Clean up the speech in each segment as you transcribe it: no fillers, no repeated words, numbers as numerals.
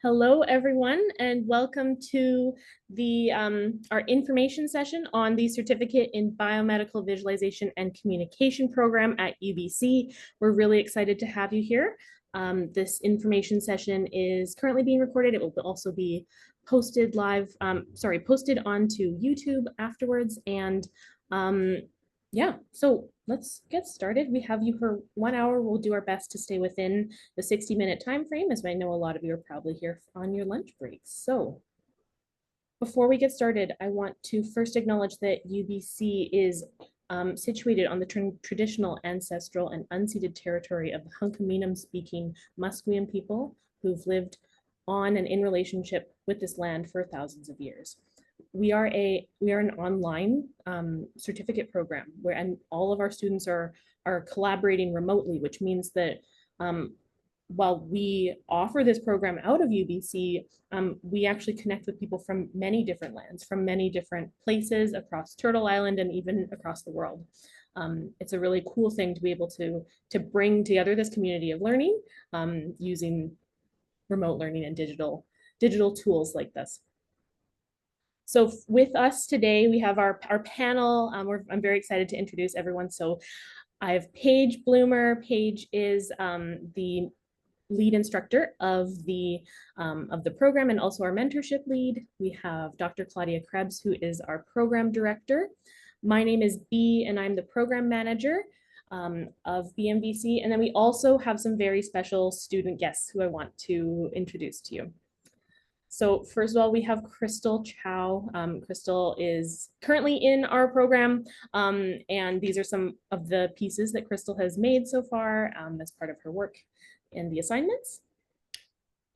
Hello, everyone, and welcome to the our information session on the Certificate in Biomedical Visualization and Communication program at UBC. We're really excited to have you here. This information session is currently being recorded. It will also be posted posted onto YouTube afterwards. And yeah, so let's get started. We have you for 1 hour. We'll do our best to stay within the 60-minute time frame, as I know a lot of you are probably here on your lunch breaks. So before we get started, I want to first acknowledge that UBC is situated on the traditional, ancestral, and unceded territory of the Hunkaminam-speaking Musqueam people who've lived on and in relationship with this land for thousands of years. We are an online certificate program and all of our students are collaborating remotely, which means that while we offer this program out of UBC, we actually connect with people from many different lands, from many different places across Turtle Island and even across the world. It's a really cool thing to be able to bring together this community of learning using remote learning and digital tools like this. So with us today, we have our panel. I'm very excited to introduce everyone. So I have Paige Bloomer. Paige is the lead instructor of the program and also our mentorship lead. We have Dr. Claudia Krebs, who is our program director. My name is Bea, and I'm the program manager of BMVC. And then we also have some very special student guests who I want to introduce to you. So first of all, we have Crystal Chow. Crystal is currently in our program, and these are some of the pieces that Crystal has made so far as part of her work in the assignments.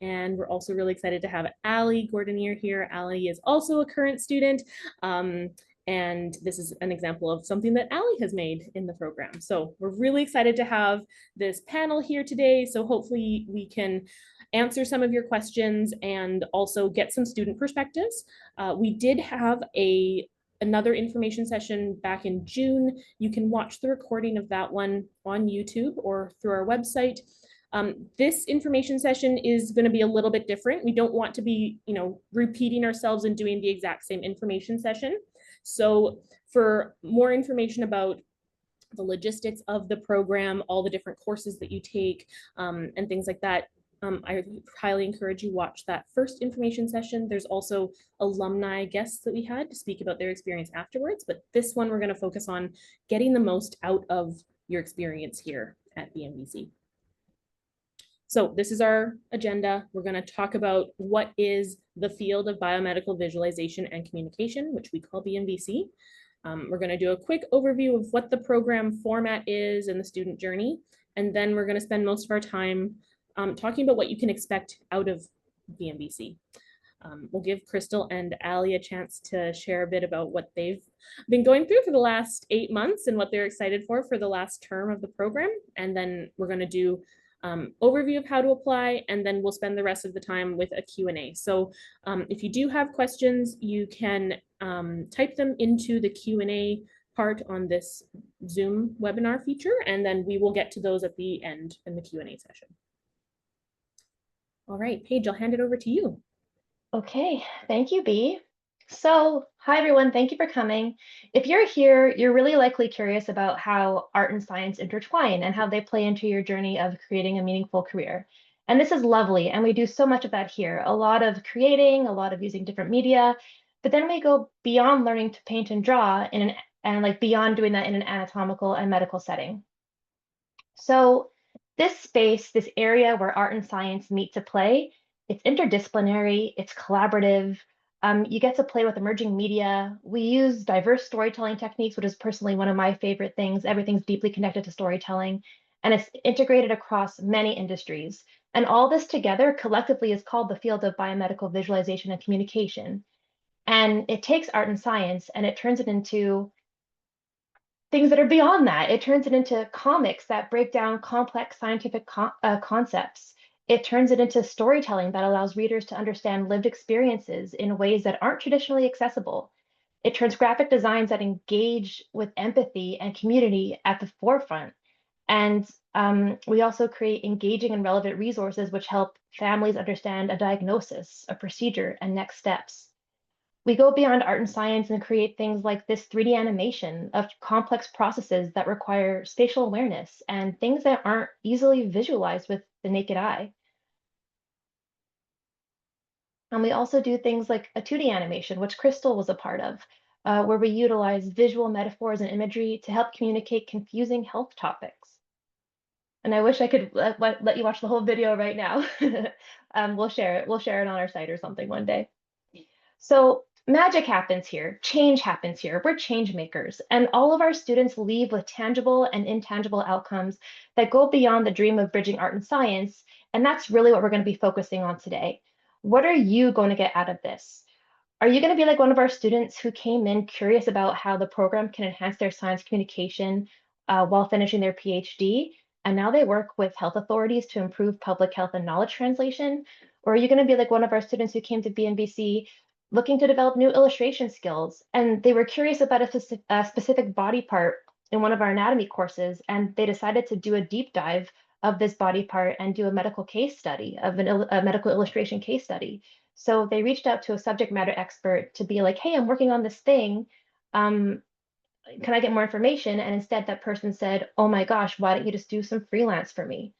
And we're also really excited to have Allie Gordonier here. Allie is also a current student, and this is an example of something that Allie has made in the program. So we're really excited to have this panel here today. So hopefully we can answer some of your questions and also get some student perspectives. We did have another information session back in June. You can watch the recording of that one on YouTube or through our website. This information session is going to be a little bit different. We don't want to be, repeating ourselves and doing the exact same information session. So for more information about the logistics of the program, all the different courses that you take, and things like that, I highly encourage you watch that first information session. There's also alumni guests that we had to speak about their experience afterwards, but this one we're going to focus on getting the most out of your experience here at BMVC. So this is our agenda. We're going to talk about what is the field of biomedical visualization and communication, which we call BMVC. We're going to do a quick overview of what the program format is and the student journey. And then we're going to spend most of our time talking about what you can expect out of BMVC. We'll give Crystal and Allie a chance to share a bit about what they've been going through for the last 8 months and what they're excited for the last term of the program. And then we're going to do overview of how to apply, and then we'll spend the rest of the time with a Q&A. So if you do have questions, you can type them into the Q&A part on this Zoom webinar feature, and then we will get to those at the end in the Q&A session. All right, Paige, I'll hand it over to you. Okay, thank you, Bea. So, hi everyone, thank you for coming. If you're here, you're really likely curious about how art and science intertwine and how they play into your journey of creating a meaningful career. And this is lovely, and we do so much of that here. A lot of creating, a lot of using different media, but then we go beyond learning to paint and draw and beyond doing that in an anatomical and medical setting. So this space, this area where art and science meet to play, it's interdisciplinary, it's collaborative. You get to play with emerging media. We use diverse storytelling techniques, which is personally one of my favorite things. Everything's deeply connected to storytelling, and it's integrated across many industries. And all this together collectively is called the field of biomedical visualization and communication. And it takes art and science and it turns it into things that are beyond that. It turns it into comics that break down complex scientific concepts. It turns it into storytelling that allows readers to understand lived experiences in ways that aren't traditionally accessible. It turns graphic designs that engage with empathy and community at the forefront. And we also create engaging and relevant resources which help families understand a diagnosis, a procedure, and next steps. We go beyond art and science and create things like this 3D animation of complex processes that require spatial awareness and things that aren't easily visualized with the naked eye. And we also do things like a 2D animation, which Crystal was a part of, where we utilize visual metaphors and imagery to help communicate confusing health topics. And I wish I could let you watch the whole video right now. We'll share it. We'll share it on our site or something one day. So magic happens here, change happens here. We're change makers, and all of our students leave with tangible and intangible outcomes that go beyond the dream of bridging art and science. And that's really what we're going to be focusing on today. What are you going to get out of this? Are you going to be like one of our students who came in curious about how the program can enhance their science communication while finishing their PhD? And now they work with health authorities to improve public health and knowledge translation? Or are you going to be like one of our students who came to BNBC looking to develop new illustration skills? And they were curious about a specific body part in one of our anatomy courses, and they decided to do a deep dive of this body part and do a medical case study of a medical illustration case study. So they reached out to a subject matter expert to be like, hey, I'm working on this thing. Um, can I get more information? And instead, that person said, oh my gosh, why don't you just do some freelance for me?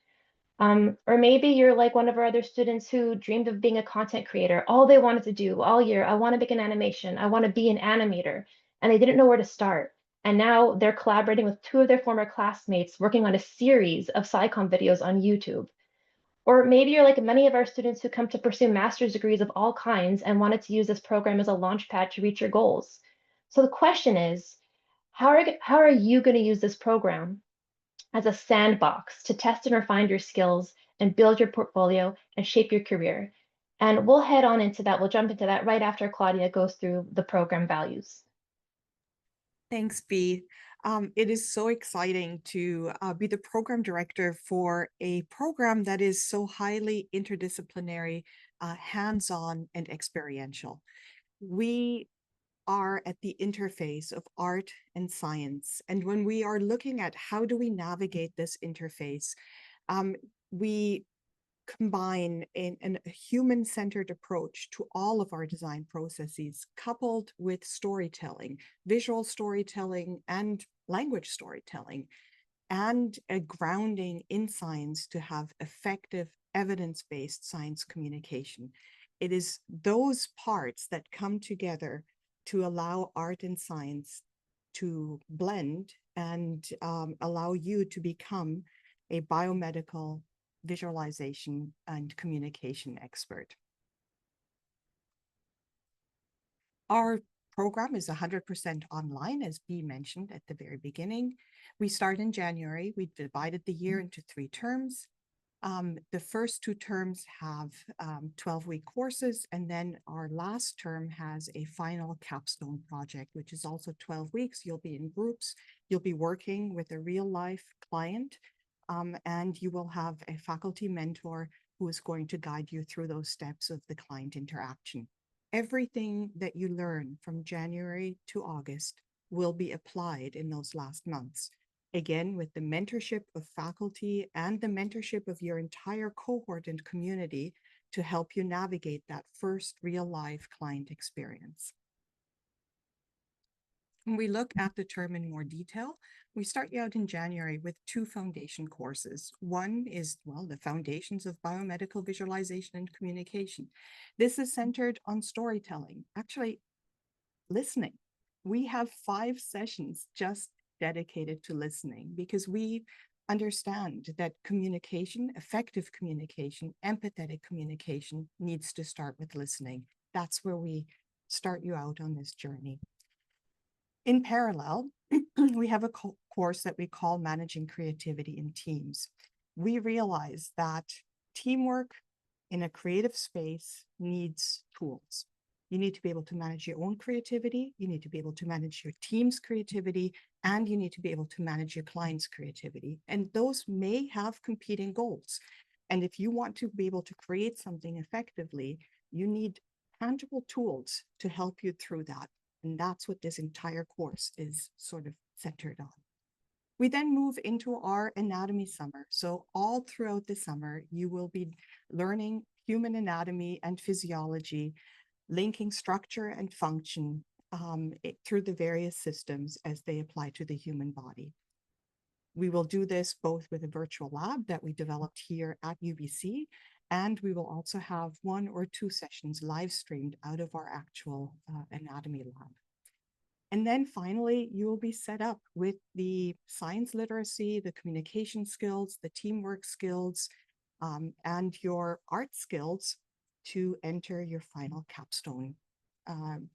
Or maybe you're like one of our other students who dreamed of being a content creator. All they wanted to do all year, I want to make an animation. I want to be an animator. And they didn't know where to start. And now they're collaborating with two of their former classmates, working on a series of scicomm videos on YouTube. Or maybe you're like many of our students who come to pursue master's degrees of all kinds and wanted to use this program as a launch pad to reach your goals. So the question is, how are you going to use this program as a sandbox to test and refine your skills and build your portfolio and shape your career? And we'll head on into that. We'll jump into that right after Claudia goes through the program values. Thanks, Bea. It is so exciting to be the program director for a program that is so highly interdisciplinary, hands-on, and experiential. We are at the interface of art and science. And when we are looking at how do we navigate this interface, we combine a human-centered approach to all of our design processes, coupled with storytelling, visual storytelling, and language storytelling, and a grounding in science to have effective evidence-based science communication. It is those parts that come together to allow art and science to blend and allow you to become a biomedical visualization and communication expert. Our program is 100% online, as Bea mentioned at the very beginning. We start in January. We divided the year into 3 terms. The first 2 terms have 12-week courses, and then our last term has a final capstone project, which is also 12 weeks. You'll be in groups. You'll be working with a real-life client, and you will have a faculty mentor who is going to guide you through those steps of the client interaction. Everything that you learn from January to August will be applied in those last months. Again, with the mentorship of faculty and the mentorship of your entire cohort and community to help you navigate that first real-life client experience. When we look at the term in more detail, we start you out in January with 2 foundation courses. One is, well, the foundations of biomedical visualization and communication. This is centered on storytelling, actually listening. We have 5 sessions just dedicated to listening because we understand that communication, effective communication, empathetic communication needs to start with listening. That's where we start you out on this journey. In parallel, we have a course that we call Managing Creativity in Teams. We realize that teamwork in a creative space needs tools. You need to be able to manage your own creativity, you need to be able to manage your team's creativity, and you need to be able to manage your client's creativity. And those may have competing goals. And if you want to be able to create something effectively, you need tangible tools to help you through that. And that's what this entire course is sort of centered on. We then move into our anatomy summer. So all throughout the summer, you will be learning human anatomy and physiology, linking structure and function through the various systems as they apply to the human body. We will do this both with a virtual lab that we developed here at UBC, and we will also have 1 or 2 sessions live streamed out of our actual anatomy lab. And then finally, you will be set up with the science literacy, the communication skills, the teamwork skills, and your art skills to enter your final capstone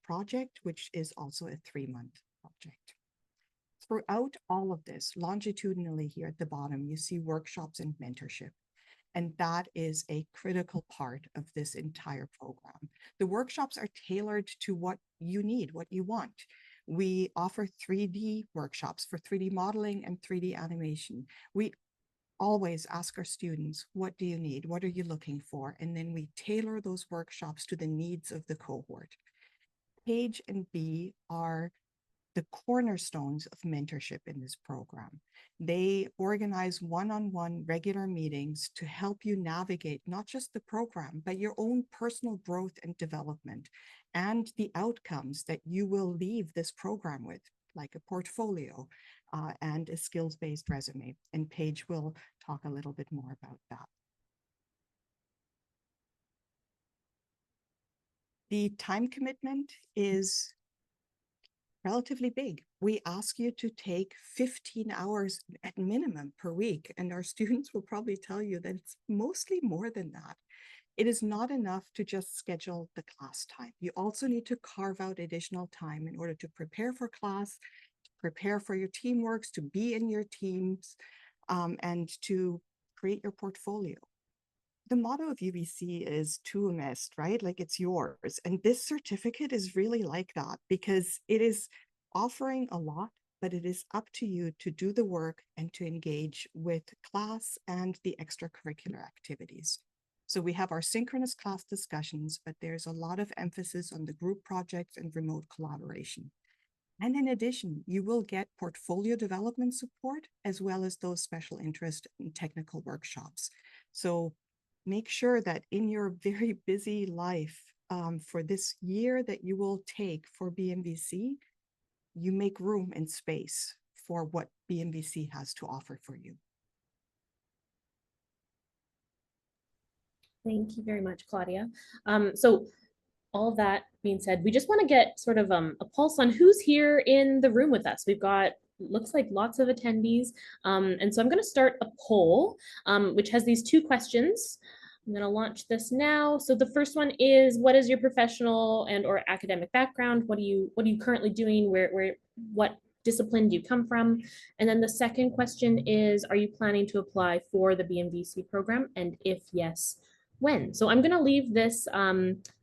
project, which is also a 3-month project. Throughout all of this, longitudinally here at the bottom, you see workshops and mentorship. And that is a critical part of this entire program. The workshops are tailored to what you need, what you want. We offer 3D workshops for 3D modeling and 3D animation. We always ask our students, what do you need? What are you looking for? And then we tailor those workshops to the needs of the cohort. Page and B are the cornerstones of mentorship in this program. They organize one-on-one regular meetings to help you navigate not just the program, but your own personal growth and development and the outcomes that you will leave this program with, like a portfolio and a skills-based resume. And Paige will talk a little bit more about that. The time commitment is relatively big. We ask you to take 15 hours at minimum per week, and our students will probably tell you that it's mostly more than that. It is not enough to just schedule the class time. You also need to carve out additional time in order to prepare for class, to prepare for your teamworks, to be in your teams, and to create your portfolio. The motto of UBC is "Tu est," right? Like it's yours. And this certificate is really like that because it is offering a lot, but it is up to you to do the work and to engage with class and the extracurricular activities. So we have our synchronous class discussions, but there's a lot of emphasis on the group projects and remote collaboration. And in addition, you will get portfolio development support as well as those special interest and technical workshops. So make sure that in your very busy life for this year that you will take for BMVC, you make room and space for what BMVC has to offer for you. Thank you very much, Claudia. So all that being said, we just want to get sort of a pulse on who's here in the room with us. We've got, looks like lots of attendees. And so I'm going to start a poll, which has these 2 questions. I'm going to launch this now. So the first one is, what is your professional and or academic background? What are you currently doing? What discipline do you come from? And then the second question is, are you planning to apply for the BMVC program? And if yes, when? So I'm going to leave this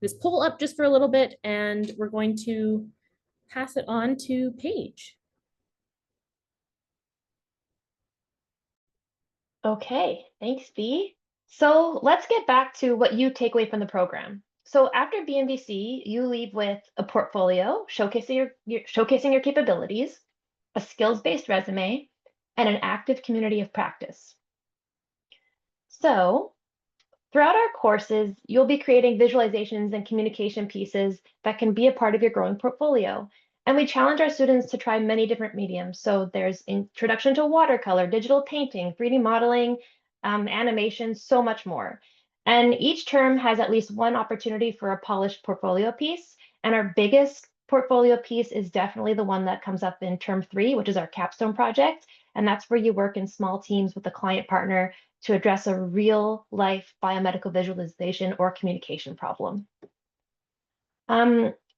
this poll up just for a little bit, and we're going to pass it on to Paige. Okay, thanks, Bea. So let's get back to what you take away from the program. So after BMVC, you leave with a portfolio showcasing your capabilities, a skills-based resume, and an active community of practice. So throughout our courses, you'll be creating visualizations and communication pieces that can be a part of your growing portfolio. And we challenge our students to try many different mediums. So there's introduction to watercolor, digital painting, 3D modeling, animation, so much more. And each term has at least one opportunity for a polished portfolio piece. And our biggest portfolio piece is definitely the one that comes up in term 3, which is our capstone project. And that's where you work in small teams with a client partner to address a real life biomedical visualization or communication problem.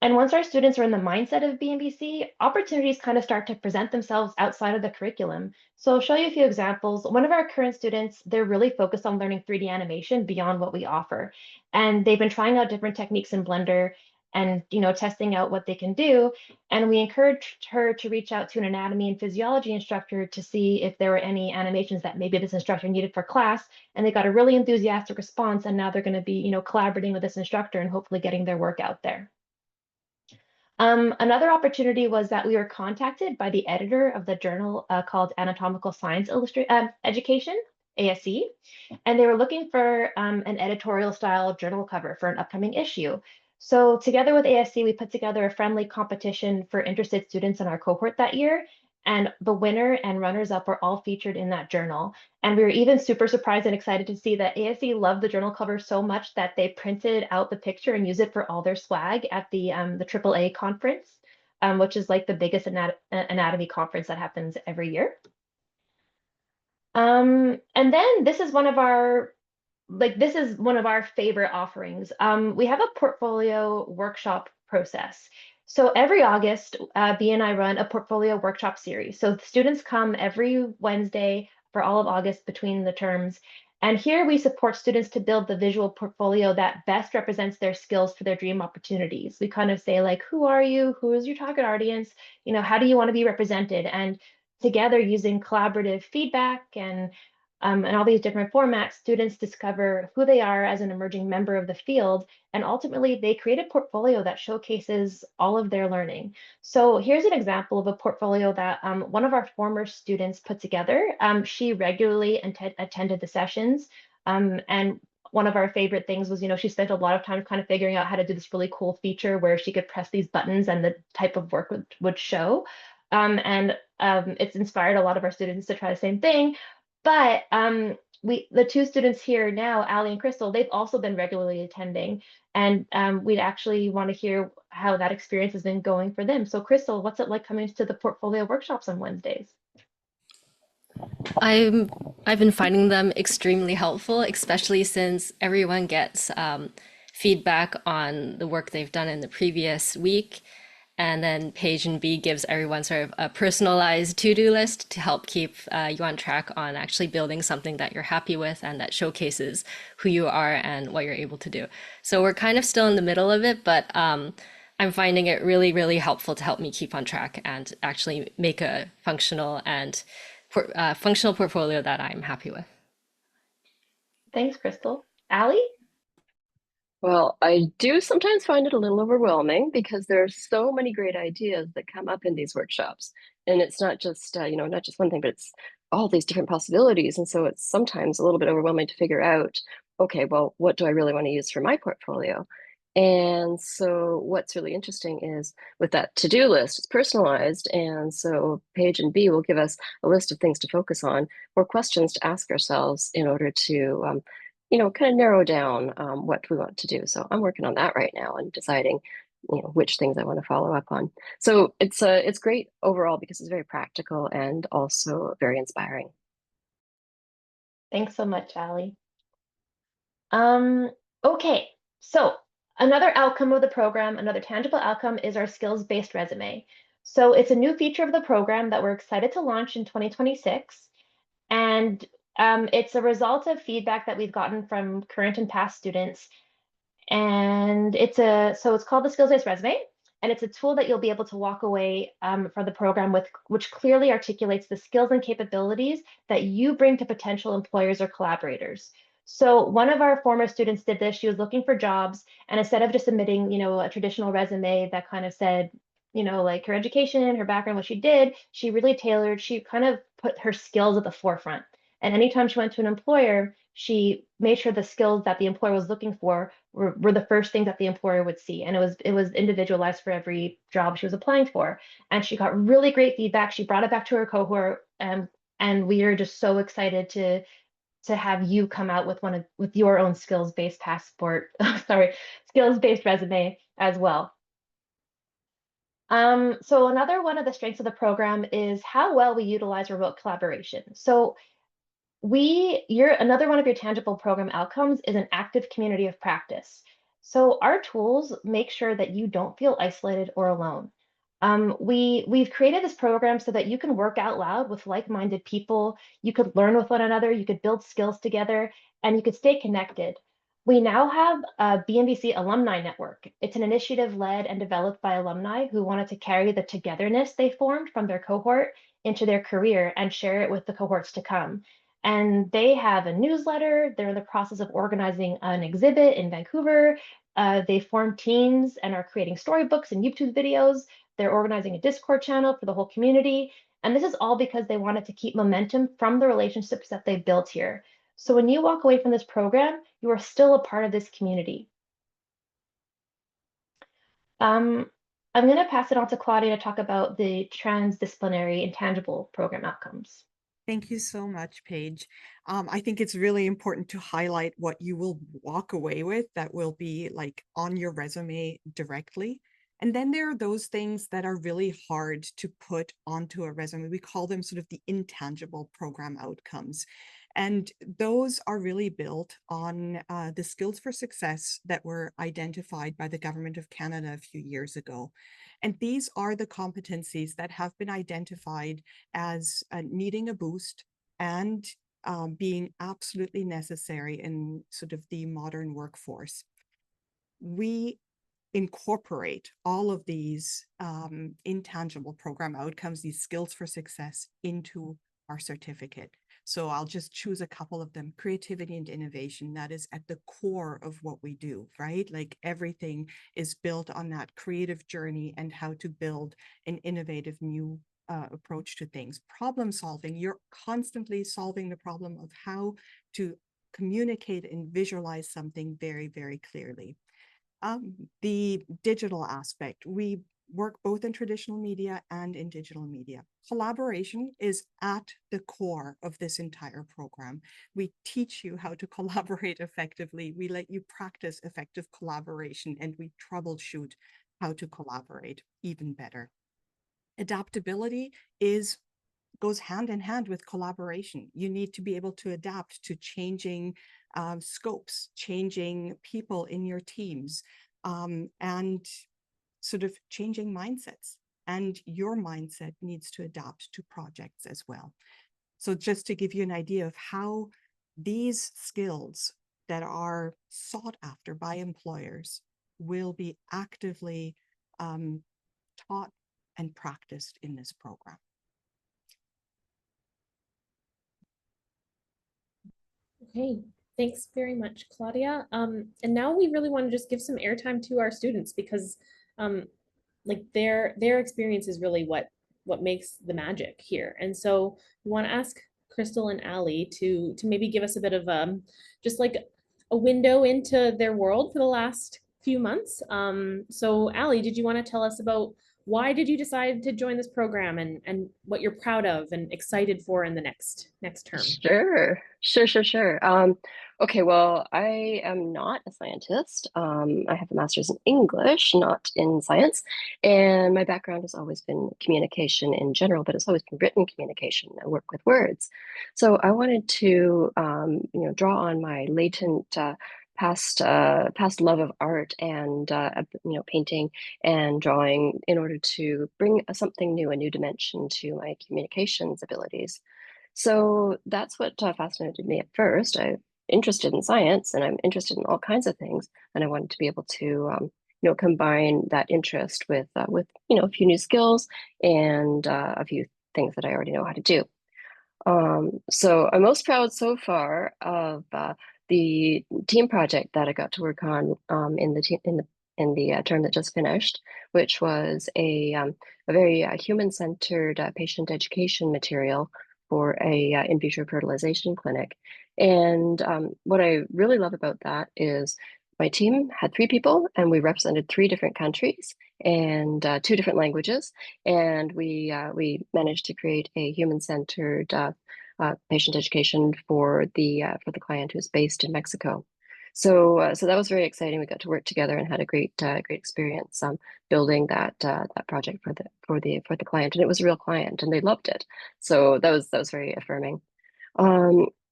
And once our students are in the mindset of BMVC, opportunities kind of start to present themselves outside of the curriculum. So I'll show you a few examples. One of our current students, they're really focused on learning 3D animation beyond what we offer. And they've been trying out different techniques in Blender and testing out what they can do. And we encouraged her to reach out to an anatomy and physiology instructor to see if there were any animations that maybe this instructor needed for class. And they got a really enthusiastic response. And now they're going to be collaborating with this instructor and hopefully getting their work out there. Another opportunity was that we were contacted by the editor of the journal called Anatomical Science Education, ASE, and they were looking for an editorial style journal cover for an upcoming issue. So together with ASC, we put together a friendly competition for interested students in our cohort that year. And the winner and runners up were all featured in that journal. And we were even super surprised and excited to see that ASC loved the journal cover so much that they printed out the picture and used it for all their swag at the AAA conference, which is like the biggest anatomy conference that happens every year. And then this is one of our favorite offerings. We have a portfolio workshop process. So every August, B and I run a portfolio workshop series. So the students come every Wednesday for all of August between the terms. And here we support students to build the visual portfolio that best represents their skills for their dream opportunities. We kind of say like, who are you? Who is your target audience? You know, how do you want to be represented? And together using collaborative feedback and all these different formats, students discover who they are as an emerging member of the field, and ultimately they create a portfolio that showcases all of their learning. So here's an example of a portfolio that one of our former students put together. She regularly attended the sessions, and one of our favorite things was, you know, she spent a lot of time kind of figuring out how to do this really cool feature where she could press these buttons and the type of work would show. It's inspired a lot of our students to try the same thing. But the two students here now, Ali and Crystal, they've also been regularly attending, and we'd actually want to hear how that experience has been going for them. So Crystal, what's it like coming to the portfolio workshops on Wednesdays? I've been finding them extremely helpful, especially since everyone gets feedback on the work they've done in the previous week. And then Paige and B gives everyone sort of a personalized to-do list to help keep you on track on actually building something that you're happy with and that showcases who you are and what you're able to do. So we're kind of still in the middle of it, but I'm finding it really, really helpful to help me keep on track and actually make a functional and functional portfolio that I'm happy with. Thanks, Crystal. Ali? Well, I do sometimes find it a little overwhelming because there are so many great ideas that come up in these workshops. And it's not just, not just one thing, but it's all these different possibilities. And so it's sometimes a little bit overwhelming to figure out, okay, well, what do I really want to use for my portfolio? And so what's really interesting is with that to-do list, it's personalized. And so Paige and B will give us a list of things to focus on or questions to ask ourselves in order to kind of narrow down what we want to do. So I'm working on that right now and deciding, which things I want to follow up on. So it's great overall because it's very practical and also very inspiring. Thanks so much, Ali. Okay, so another outcome of the program, another tangible outcome is our skills-based resume. So it's a new feature of the program that we're excited to launch in 2026. And it's a result of feedback that we've gotten from current and past students. And it's called the skills-based resume, and it's a tool that you'll be able to walk away from the program with, which clearly articulates the skills and capabilities that you bring to potential employers or collaborators. So one of our former students did this. She was looking for jobs, and instead of just submitting, a traditional resume that kind of said, like her education, her background, what she did, she really tailored, she kind of put her skills at the forefront. And anytime she went to an employer, she made sure the skills that the employer was looking for were the first things that the employer would see. And it was individualized for every job she was applying for. And she got really great feedback. She brought it back to her cohort. And we are just so excited to have you come out with your own skills-based skills-based resume as well. So another one of the strengths of the program is how well we utilize remote collaboration. So another one of your tangible program outcomes is an active community of practice. So our tools make sure that you don't feel isolated or alone. We've created this program so that you can work out loud with like-minded people, you could learn with one another, you could build skills together, and you could stay connected. We now have a BMVC Alumni Network. It's an initiative led and developed by alumni who wanted to carry the togetherness they formed from their cohort into their career and share it with the cohorts to come. And they have a newsletter. They're in the process of organizing an exhibit in Vancouver. They form teams and are creating storybooks and YouTube videos. They're organizing a Discord channel for the whole community. And this is all because they wanted to keep momentum from the relationships that they built here. So when you walk away from this program, you are still a part of this community. I'm going to pass it on to Claudia to talk about the transdisciplinary intangible program outcomes. Thank you so much, Paige. I think it's really important to highlight what you will walk away with that will be like on your resume directly. And then there are those things that are really hard to put onto a resume. We call them sort of the intangible program outcomes. And those are really built on the skills for success that were identified by the Government of Canada a few years ago. And these are the competencies that have been identified as needing a boost and being absolutely necessary in sort of the modern workforce. We incorporate all of these intangible program outcomes, these skills for success, into our certificate. So I'll just choose a couple of them. Creativity and innovation, that is at the core of what we do, right? Like everything is built on that creative journey and how to build an innovative new approach to things. Problem solving, you're constantly solving the problem of how to communicate and visualize something very, very clearly. The digital aspect, we work both in traditional media and in digital media. Collaboration is at the core of this entire program. We teach you how to collaborate effectively. We let you practice effective collaboration, and we troubleshoot how to collaborate even better. Adaptability goes hand in hand with collaboration. You need to be able to adapt to changing scopes, changing people in your teams, and sort of changing mindsets. And your mindset needs to adapt to projects as well. So just to give you an idea of how these skills that are sought after by employers will be actively taught and practiced in this program. Okay, thanks very much, Claudia. And now we really want to just give some airtime to our students because like their experience is really what makes the magic here. And so we want to ask Crystal and Allie to maybe give us a bit of just like a window into their world for the last few months. So Allie, did you want to tell us about why did you decide to join this program and what you're proud of and excited for in the next term? Sure. Okay, well, I am not a scientist. I have a master's in English, not in science, and my background has always been communication in general, but it's always been written communication. I work with words, so I wanted to, draw on my latent past love of art and painting and drawing in order to bring something new, a new dimension to my communications abilities. So that's what fascinated me at first. I'm interested in science and I'm interested in all kinds of things, and I wanted to be able to combine that interest with a few new skills and a few things that I already know how to do. So I'm most proud so far of the team project that I got to work on in the term that just finished, which was a very human-centered patient education material for a in vitro fertilization clinic. And what I really love about that is my team had 3 people, and we represented 3 different countries and 2 different languages, and we managed to create a human-centered patient education for the client who's based in Mexico. So that was very exciting. We got to work together and had a great experience building that project for the client, and it was a real client, and they loved it. So that was very affirming.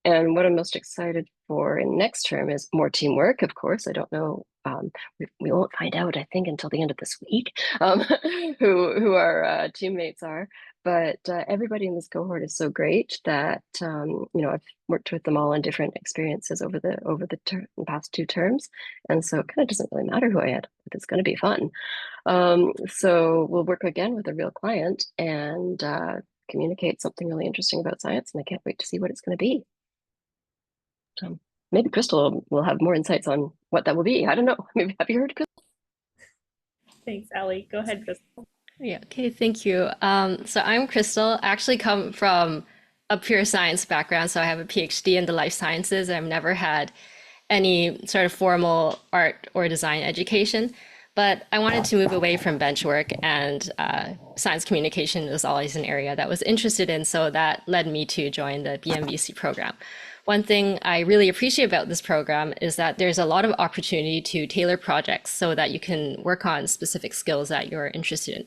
And what I'm most excited for in next term is more teamwork. Of course, I don't know. We won't find out, I think, until the end of this week who our teammates are. But everybody in this cohort is so great that I've worked with them all in different experiences over the past 2 terms, and so it kind of doesn't really matter who I had. But it's going to be fun. So we'll work again with a real client and communicate something really interesting about science, and I can't wait to see what it's going to be. maybe Crystal will have more insights on what that will be. I don't know. Maybe have you heard, Crystal? Thanks, Allie. Go ahead, Crystal. Yeah, okay, thank you. So I'm Crystal. I actually come from a pure science background, so I have a PhD in the life sciences. I've never had any sort of formal art or design education, but I wanted to move away from bench work, and science communication was always an area that I was interested in, so that led me to join the BMVC program. One thing I really appreciate about this program is that there's a lot of opportunity to tailor projects so that you can work on specific skills that you're interested in.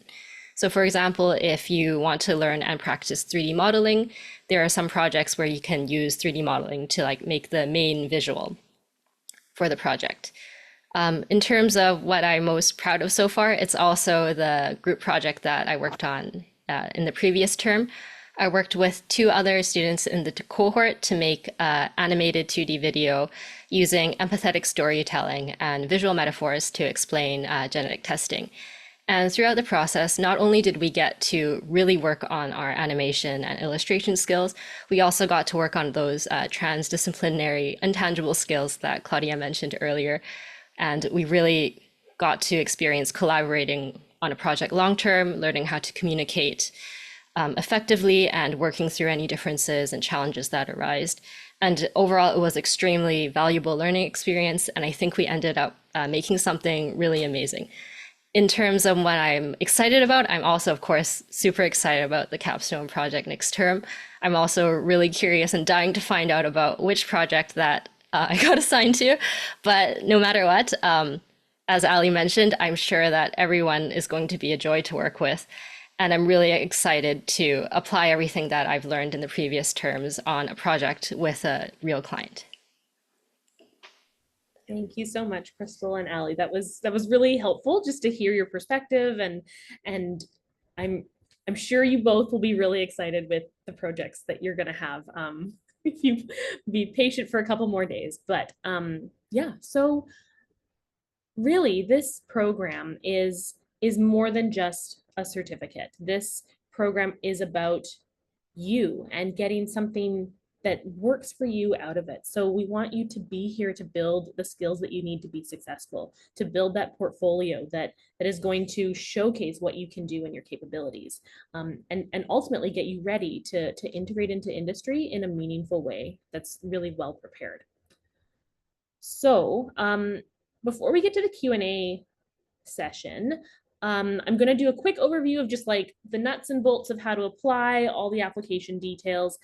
So for example, if you want to learn and practice 3D modeling, there are some projects where you can use 3D modeling to like make the main visual for the project. In terms of what I'm most proud of so far, it's also the group project that I worked on in the previous term. I worked with 2 other students in the cohort to make animated 2D video using empathetic storytelling and visual metaphors to explain genetic testing. And throughout the process, not only did we get to really work on our animation and illustration skills, we also got to work on those transdisciplinary intangible skills that Claudia mentioned earlier. And we really got to experience collaborating on a project long-term, learning how to communicate effectively and working through any differences and challenges that arise. And overall, it was extremely valuable learning experience. And I think we ended up making something really amazing. In terms of what I'm excited about, I'm also, of course, super excited about the capstone project next term. I'm also really curious and dying to find out about which project that I got assigned to. But no matter what, as Ali mentioned, I'm sure that everyone is going to be a joy to work with. And I'm really excited to apply everything that I've learned in the previous terms on a project with a real client. Thank you so much, Crystal and Allie. That was really helpful just to hear your perspective, and I'm sure you both will be really excited with the projects that you're going to have. If you be patient for a couple more days, but yeah. So really, this program is more than just a certificate. This program is about you and getting something that works for you out of it. So we want you to be here to build the skills that you need to be successful, to build that portfolio that is going to showcase what you can do and your capabilities, and ultimately get you ready to integrate into industry in a meaningful way that's really well prepared. So before we get to the Q&A session, I'm going to do a quick overview of just like the nuts and bolts of how to apply, all the application details.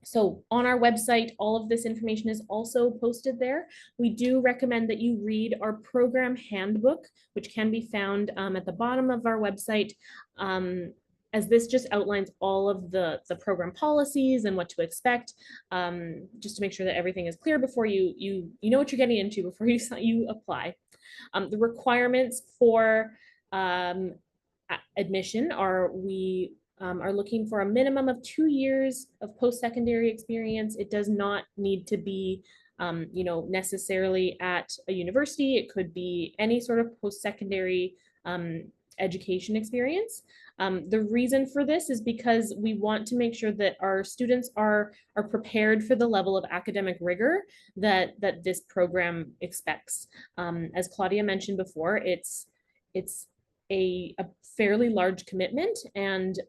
So on our website, all of this information is also posted there. We do recommend that you read our program handbook, which can be found at the bottom of our website, as this just outlines all of the program policies and what to expect, just to make sure that everything is clear before you know what you're getting into before you apply. The requirements for admission are we are looking for a minimum of 2 years of post-secondary experience. It does not need to be necessarily at a university. It could be any sort of post-secondary education experience. The reason for this is because we want to make sure that our students are prepared for the level of academic rigor that this program expects. As Claudia mentioned before, it's a fairly large commitment, and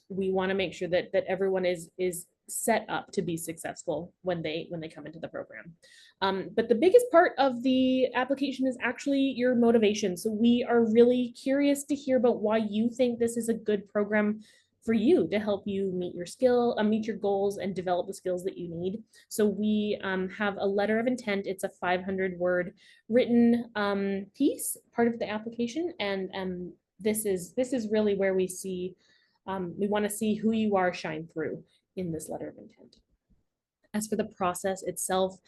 we want to make sure that everyone is set up to be successful when they come into the program. But the biggest part of the application is actually your motivation. So we are really curious to hear about why you think this is a good program for you to help you meet your goals and develop the skills that you need. So we have a letter of intent. It's a 500-word written piece, part of the application, and this is really where we see we want to see who you are shine through in this letter of intent. As for the process itself,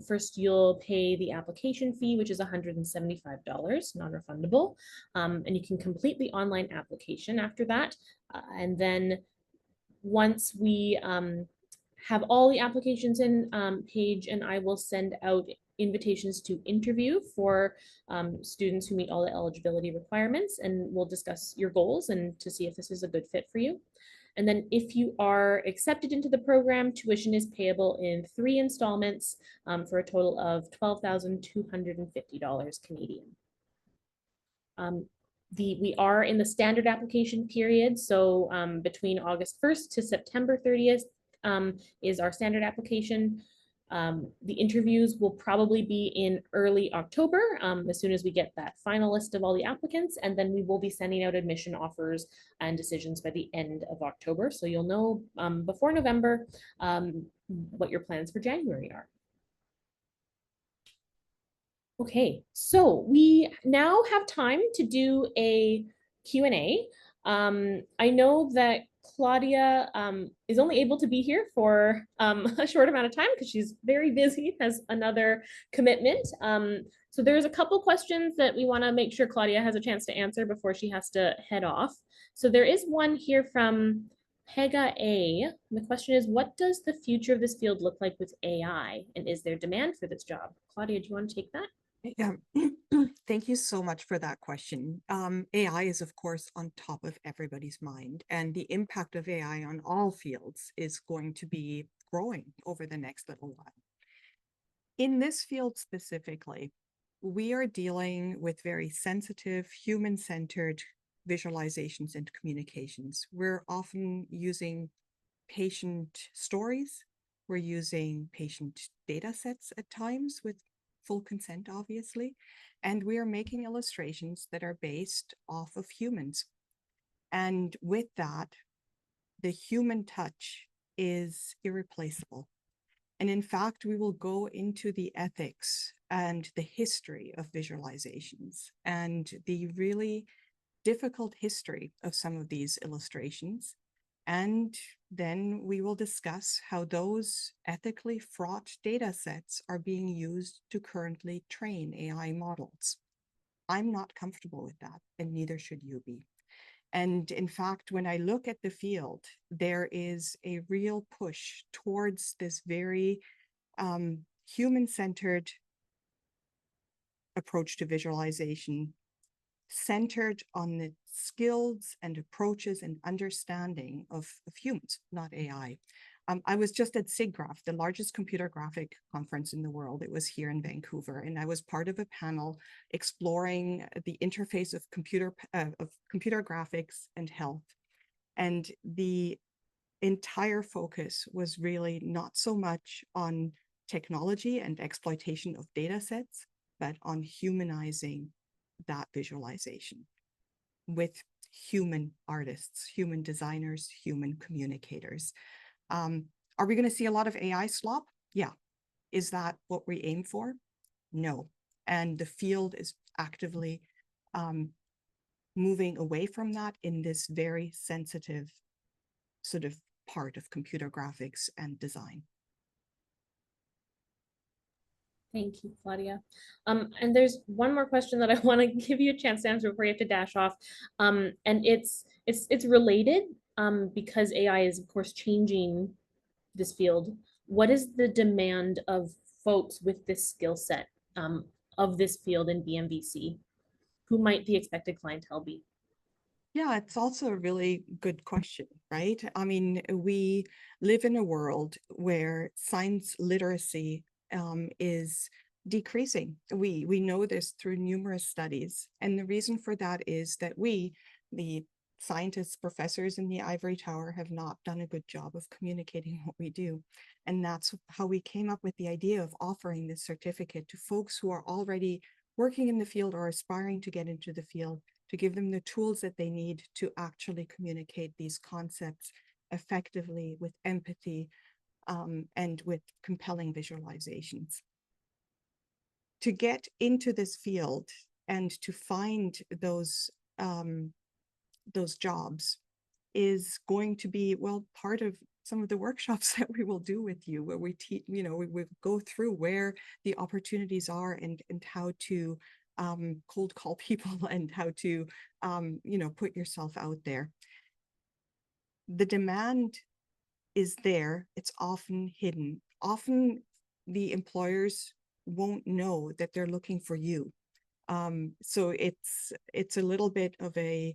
first you'll pay the application fee, which is $175, non-refundable, and you can complete the online application after that. And then once we have all the applications in, Paige and I will send out invitations to interview for students who meet all the eligibility requirements, and we'll discuss your goals and to see if this is a good fit for you. And then if you are accepted into the program, tuition is payable in 3 installments for a total of $12,250 Canadian. We are in the standard application period, so between August 1st to September 30th is our standard application. The interviews will probably be in early October, as soon as we get that final list of all the applicants, and then we will be sending out admission offers and decisions by the end of October. So you'll know before November what your plans for January are. Okay, so we now have time to do a Q&A. I know that Claudia is only able to be here for a short amount of time because she's very busy, has another commitment. So there's a couple questions that we want to make sure Claudia has a chance to answer before she has to head off. So there is one here from Pega A. And the question is, what does the future of this field look like with AI? And is there demand for this job? Claudia, do you want to take that? Yeah, thank you so much for that question. AI is, of course, on top of everybody's mind, and the impact of AI on all fields is going to be growing over the next little while. In this field specifically, we are dealing with very sensitive, human-centered visualizations and communications. We're often using patient stories. We're using patient data sets at times with full consent, obviously, and we are making illustrations that are based off of humans. And with that, the human touch is irreplaceable. And in fact, we will go into the ethics and the history of visualizations and the really difficult history of some of these illustrations. And then we will discuss how those ethically fraught data sets are being used to currently train AI models. I'm not comfortable with that, and neither should you be. And in fact, when I look at the field, there is a real push towards this very human-centered approach to visualization, centered on the skills and approaches and understanding of humans, not AI. I was just at SIGGRAPH, the largest computer graphic conference in the world. It was here in Vancouver, and I was part of a panel exploring the interface of computer graphics and health. And the entire focus was really not so much on technology and exploitation of data sets, but on humanizing that visualization with human artists, human designers, human communicators. Are we going to see a lot of AI slop? Yeah. Is that what we aim for? No. And the field is actively moving away from that in this very sensitive sort of part of computer graphics and design. Thank you, Claudia. And there's one more question that I want to give you a chance to answer before you have to dash off. And it's related because AI is, of course, changing this field. What is the demand of folks with this skill set of this field in BMVC? Who might the expected clientele be? Yeah, it's also a really good question, right? I mean, we live in a world where science literacy is decreasing. We know this through numerous studies. And the reason for that is that we, the scientists, professors in the ivory tower, have not done a good job of communicating what we do. And that's how we came up with the idea of offering this certificate to folks who are already working in the field or aspiring to get into the field, to give them the tools that they need to actually communicate these concepts effectively with empathy and with compelling visualizations. To get into this field and to find those jobs is going to be, well, part of some of the workshops that we will do with you, where we teach, we go through where the opportunities are and how to cold call people and how to, put yourself out there. The demand is there. It's often hidden. Often the employers won't know that they're looking for you. So it's a little bit of a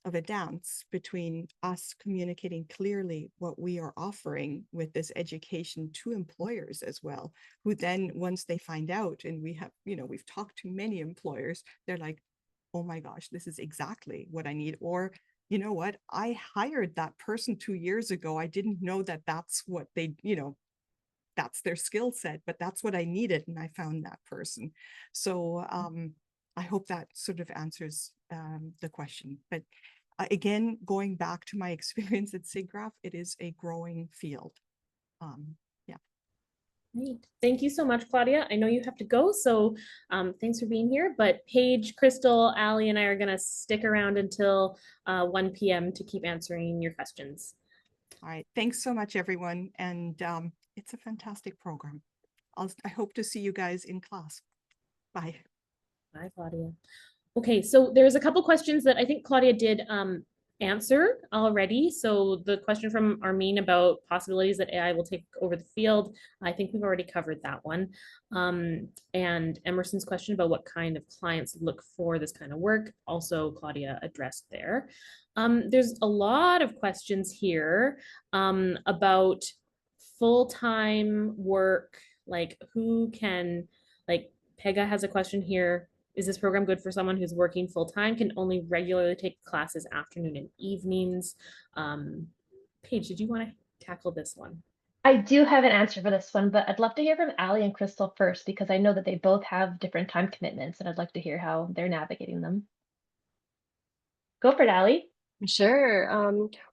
of a dance between us communicating clearly what we are offering with this education to employers as well, who then, once they find out, and we have, we've talked to many employers, they're like, oh my gosh, this is exactly what I need. Or, you know what, I hired that person 2 years ago. I didn't know that that's what they, that's their skill set, but that's what I needed. And I found that person. So I hope that sort of answers the question. But again, going back to my experience at SIGGRAPH, it is a growing field. Yeah. Great. Thank you so much, Claudia. I know you have to go, so thanks for being here. But Paige, Crystal, Allie, and I are going to stick around until 1 p.m. to keep answering your questions. All right. Thanks so much, everyone. And it's a fantastic program. I hope to see you guys in class. Bye. Bye, Claudia. Okay, so there's a couple questions that I think Claudia did answer already. So the question from Armin about possibilities that AI will take over the field, I think we've already covered that one. And Emerson's question about what kind of clients look for this kind of work, also Claudia addressed there. There's a lot of questions here about full-time work, like who can, like Pega has a question here. Is this program good for someone who's working full-time, can only regularly take classes afternoon and evenings? Paige, did you want to tackle this one? I do have an answer for this one, but I'd love to hear from Allie and Crystal first because I know that they both have different time commitments and I'd like to hear how they're navigating them. Go for it, Allie. Sure.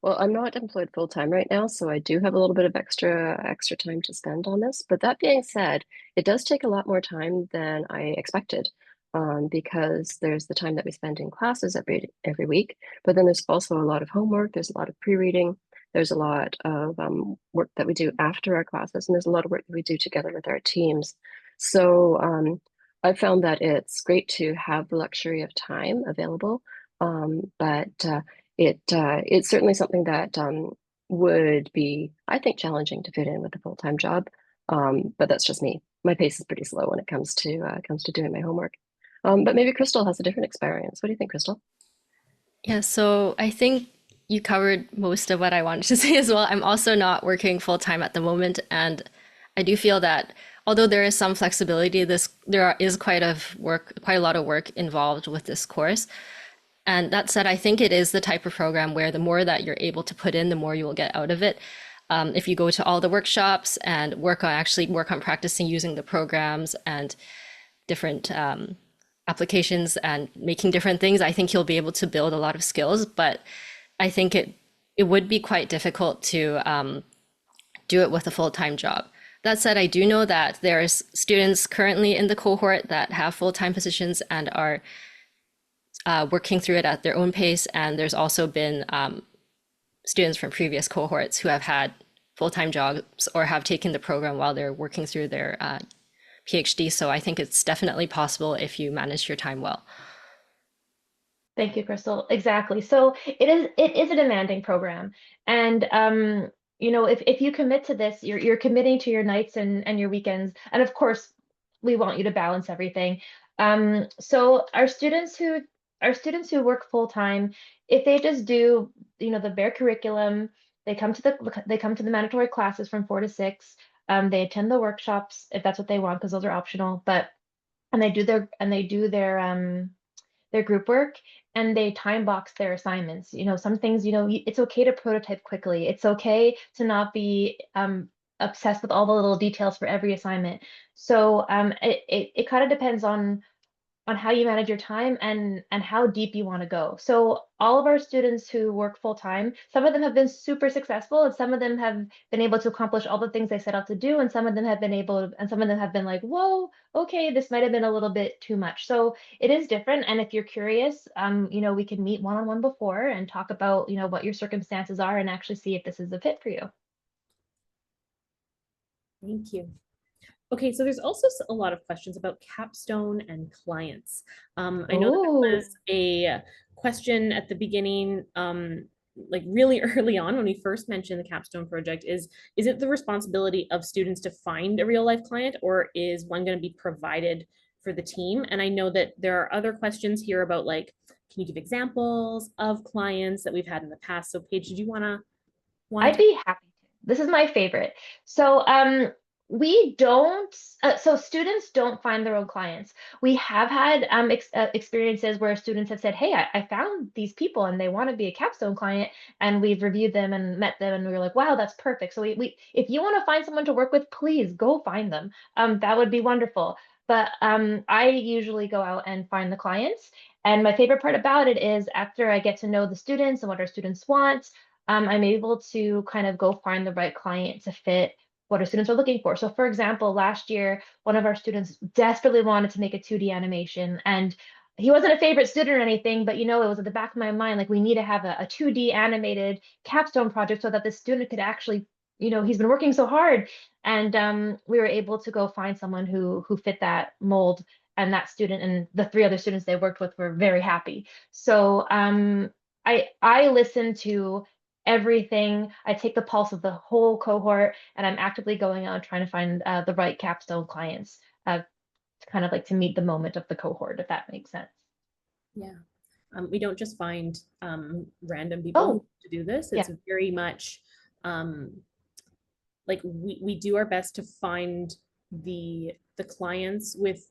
Well, I'm not employed full time right now, so I do have a little bit of extra time to spend on this. But that being said, it does take a lot more time than I expected, because there's the time that we spend in classes every week, but then there's also a lot of homework. There's a lot of pre-reading. There's a lot of work that we do after our classes, and there's a lot of work that we do together with our teams. So I found that it's great to have the luxury of time available, but it's certainly something that would be, I think, challenging to fit in with a full-time job. But that's just me. My pace is pretty slow when it comes to doing my homework. But maybe Crystal has a different experience. What do you think, Crystal? Yeah, so I think you covered most of what I wanted to say as well. I'm also not working full time at the moment, and I do feel that although there is some flexibility, there is quite a lot of work involved with this course. And that said, I think it is the type of program where the more that you're able to put in, the more you will get out of it. If you go to all the workshops and work on practicing using the programs and different applications and making different things, I think you'll be able to build a lot of skills. But I think it would be quite difficult to do it with a full-time job. That said, I do know that there's students currently in the cohort that have full-time positions and are working through it at their own pace. And there's also been students from previous cohorts who have had full-time jobs or have taken the program while they're working through their PhD. So I think it's definitely possible if you manage your time well. Thank you, Crystal. Exactly. So it is a demanding program. And if you commit to this, you're committing to your nights and your weekends. And of course, we want you to balance everything. So our students who work full time, if they just do, the bare curriculum, they come to the mandatory classes from 4 to 6. They attend the workshops if that's what they want, because those are optional. And they do their group work, and they time box their assignments. Some things, it's okay to prototype quickly. It's okay to not be obsessed with all the little details for every assignment. So it kind of depends on how you manage your time and how deep you want to go. So all of our students who work full time, some of them have been super successful, and some of them have been able to accomplish all the things they set out to do, and some of them have been like, whoa, okay, this might have been a little bit too much. So it is different. And if you're curious, we can meet one-on-one before and talk about, what your circumstances are and actually see if this is a fit for you. Thank you. Okay, so there's also a lot of questions about capstone and clients. I know that there was a question at the beginning, like really early on when we first mentioned the capstone project, is it the responsibility of students to find a real life client, or is one going to be provided for the team? And I know that there are other questions here about, like, can you give examples of clients that we've had in the past? So Paige, did you want I'd to? be happy to. This is my favorite. So we don't, so students don't find their own clients. We have had experiences where students have said, hey, I found these people and they want to be a capstone client, and we've reviewed them and met them and we were like, wow, that's perfect. So we if you want to find someone to work with, please go find them. That would be wonderful. But I usually go out and find the clients. And my favorite part about it is after I get to know the students and what our students want, I'm able to kind of go find the right client to fit what our students are looking for. So for example, last year, one of our students desperately wanted to make a 2D animation, and he wasn't a favorite student or anything, but it was at the back of my mind, like we need to have a 2D animated capstone project so that the student could actually, he's been working so hard. And we were able to go find someone who fit that mold, and that student and the 3 other students they worked with were very happy. So I listen to everything. I take the pulse of the whole cohort, and I'm actively going out and trying to find the right capstone clients, kind of like to meet the moment of the cohort, if that makes sense. Yeah. We don't just find random people Oh, to do this. yeah. It's very much like we do our best to find the clients with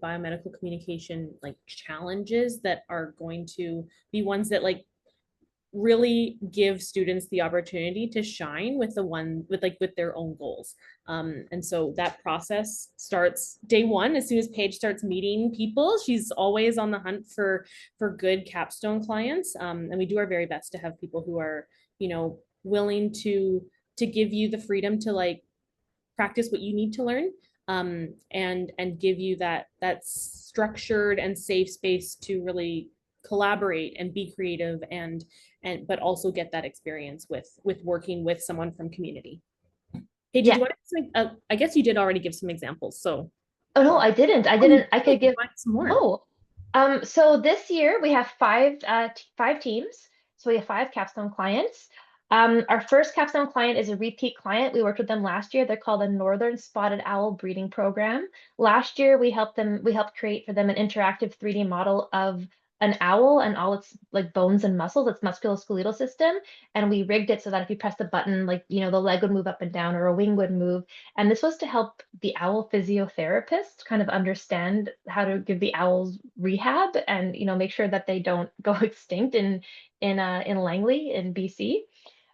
biomedical communication like challenges that are going to be ones that like really give students the opportunity to shine with with their own goals. And so that process starts day one. As soon as Paige starts meeting people, she's always on the hunt for good capstone clients. And we do our very best to have people who are, willing to give you the freedom to like practice what you need to learn, and give you that structured and safe space to really collaborate and be creative and but also get that experience with working with someone from community. Hey, did Yeah. you want to, I guess you did already give some examples, so. Oh no, I didn't. I could give some more. So this year we have five teams. So we have 5 capstone clients. Our first capstone client is a repeat client. We worked with them last year. They're called the Northern Spotted Owl Breeding Program. Last year we helped create for them an interactive 3D model of an owl and all its like bones and muscles, its musculoskeletal system. And we rigged it so that if you press the button, like, the leg would move up and down or a wing would move. And this was to help the owl physiotherapist kind of understand how to give the owls rehab and make sure that they don't go extinct in Langley in BC.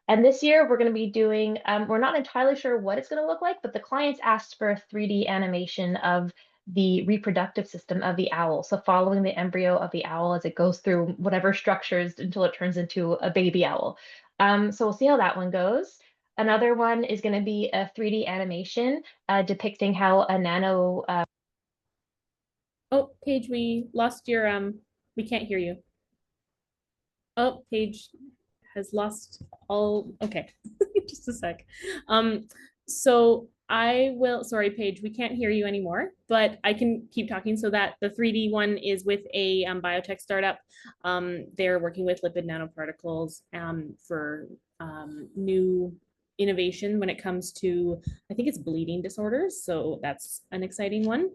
And this year we're going to be doing, we're not entirely sure what it's going to look like, but the clients asked for a 3D animation of the reproductive system of the owl. So following the embryo of the owl as it goes through whatever structures until it turns into a baby owl. So we'll see how that one goes. Another one is going to be a 3D animation depicting how a nano. Oh, Paige, we lost your, we can't hear you. Oh, Paige has lost all, okay, just a sec. So I will, sorry, Paige, we can't hear you anymore, but I can keep talking. So that the 3D one is with a biotech startup. They're working with lipid nanoparticles for new innovation when it comes to, I think it's bleeding disorders. So that's an exciting one.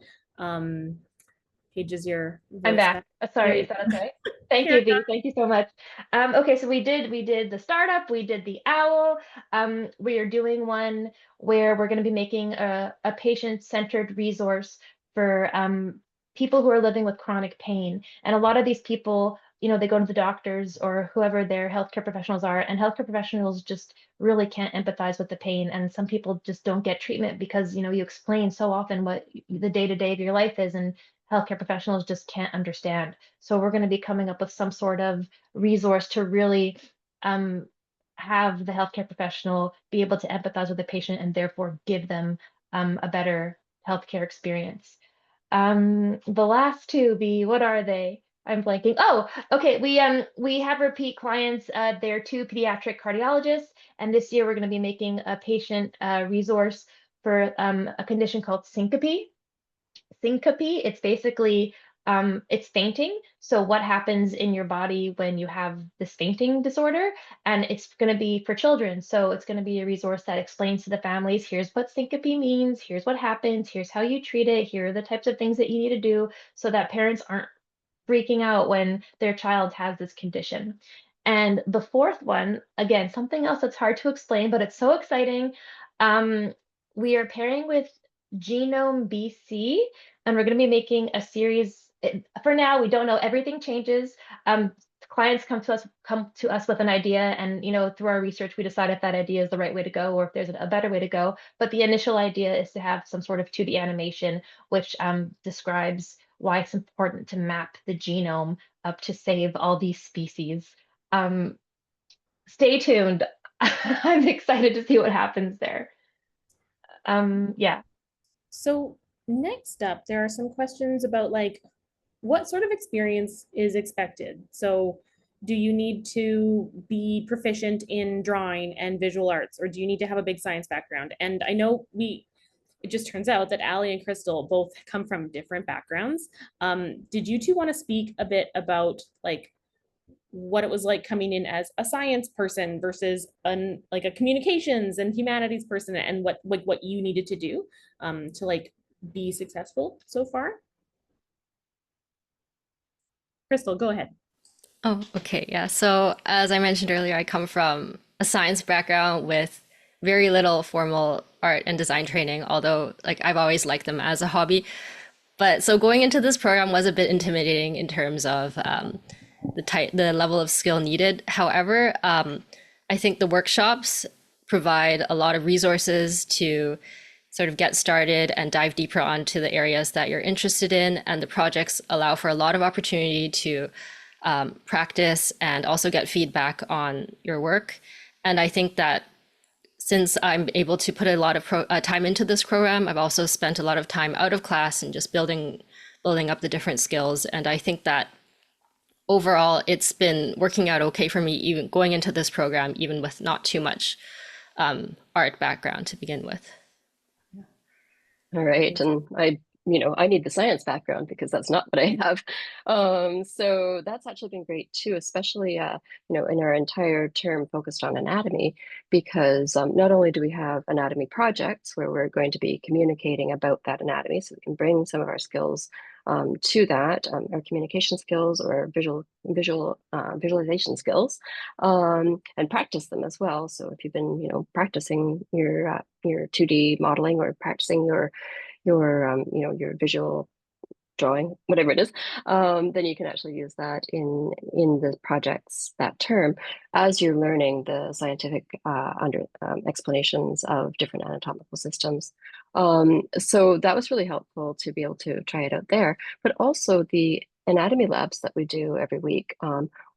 Paige, is your voice I'm back. Sorry, is that okay? Thank you, V. Thank you so much. Okay, so we did the startup, we did the owl. We are doing one where we're going to be making a patient-centered resource for people who are living with chronic pain. And a lot of these people, they go to the doctors or whoever their healthcare professionals are, and healthcare professionals just really can't empathize with the pain. And some people just don't get treatment because, you explain so often what the day-to-day of your life is, and healthcare professionals just can't understand. So we're going to be coming up with some sort of resource to really have the healthcare professional be able to empathize with the patient and therefore give them a better healthcare experience. The last two be, what are they? I'm blanking. Oh, okay. We have repeat clients. They're 2 pediatric cardiologists, and this year we're going to be making a patient resource for a condition called syncope. Syncope, it's basically it's fainting. So what happens in your body when you have this fainting disorder? And it's going to be for children. So it's going to be a resource that explains to the families, here's what syncope means, here's what happens, here's how you treat it, here are the types of things that you need to do, so that parents aren't freaking out when their child has this condition. And the fourth one, again, something else that's hard to explain, but it's so exciting. We are pairing with Genome BC, and we're going to be making a series. For now, we don't know. Everything changes. Clients come to us with an idea, and through our research, we decide if that idea is the right way to go or if there's a better way to go. But the initial idea is to have some sort of 2D animation, which describes why it's important to map the genome up to save all these species. Stay tuned. I'm excited to see what happens there. Yeah. So next up, there are some questions about like what sort of experience is expected. So do you need to be proficient in drawing and visual arts, or do you need to have a big science background? And I know it just turns out that Allie and Crystal both come from different backgrounds. Did you two want to speak a bit about like what it was like coming in as a science person versus like a communications and humanities person, and what you needed to do to like be successful so far? Crystal, go ahead. Oh, okay. Yeah. So, as I mentioned earlier, I come from a science background with very little formal art and design training, although like I've always liked them as a hobby. But so going into this program was a bit intimidating in terms of the level of skill needed. However, I think the workshops provide a lot of resources to sort of get started and dive deeper onto the areas that you're interested in. And the projects allow for a lot of opportunity to practice and also get feedback on your work. And I think that since I'm able to put a lot of time into this program, I've also spent a lot of time out of class and just building up the different skills. And I think that overall, it's been working out okay for me, even going into this program, even with not too much art background to begin with. All right, and I need the science background because that's not what I have. So that's actually been great too, especially in our entire term focused on anatomy, because not only do we have anatomy projects where we're going to be communicating about that anatomy, so we can bring some of our skills to that, our communication skills or visualization skills, and practice them as well. So if you've been practicing your 2D modeling or practicing your visual drawing, whatever it is, then you can actually use that in the projects that term as you're learning the scientific explanations of different anatomical systems. So that was really helpful to be able to try it out there. But also the anatomy labs that we do every week